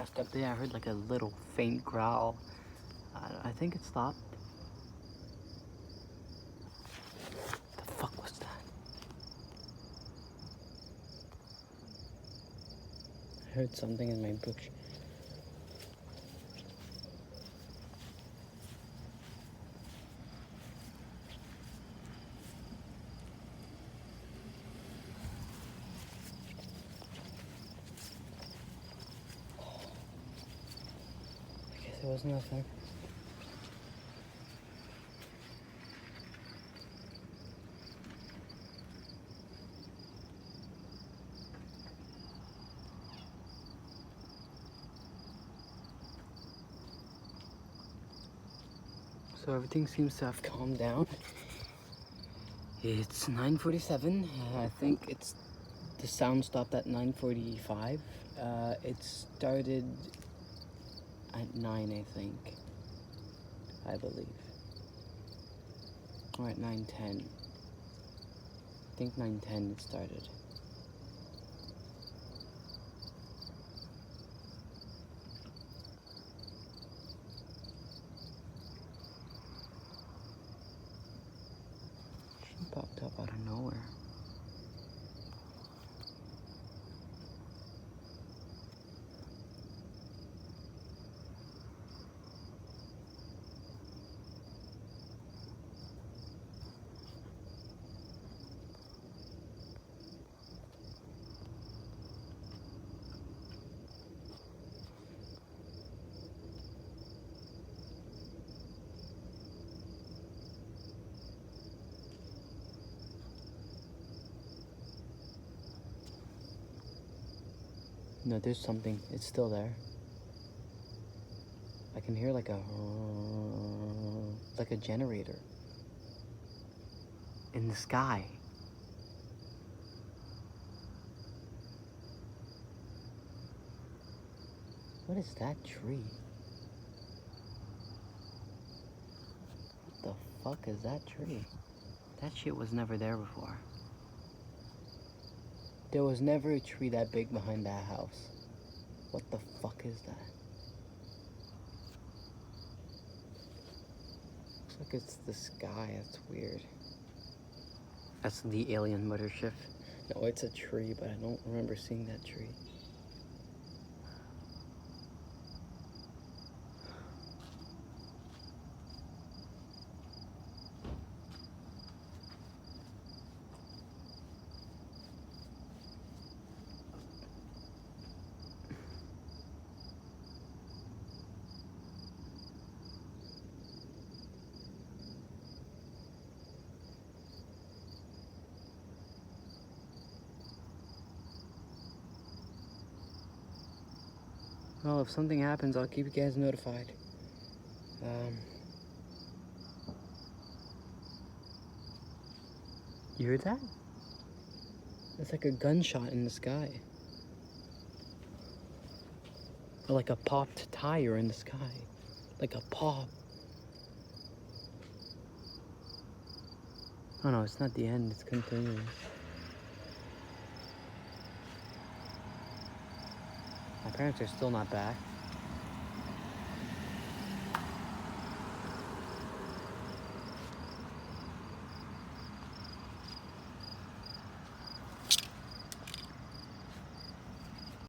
Up there, I heard like a little faint growl. I think it stopped. The fuck was that? I heard something in my bush. I guess it was nothing. So everything seems to have calmed down. It's 9:47. I think the sound stopped at 9:45. It started at 9, I think. I believe. Or at 9:10. I think 9:10 it started. She popped up out of nowhere. No, there's something. It's still there. I can hear like a generator in the sky. What is that tree? What the fuck is that tree? That shit was never there before. There was never a tree that big behind that house. What the fuck is that? Looks like it's the sky. That's weird. That's the alien mothership. No, it's a tree, but I don't remember seeing that tree. Well, if something happens, I'll keep you guys notified. You heard that? It's like a gunshot in the sky. Or like a popped tire in the sky. Like a pop. Oh no, it's not the end, it's continuing. My parents are still not back.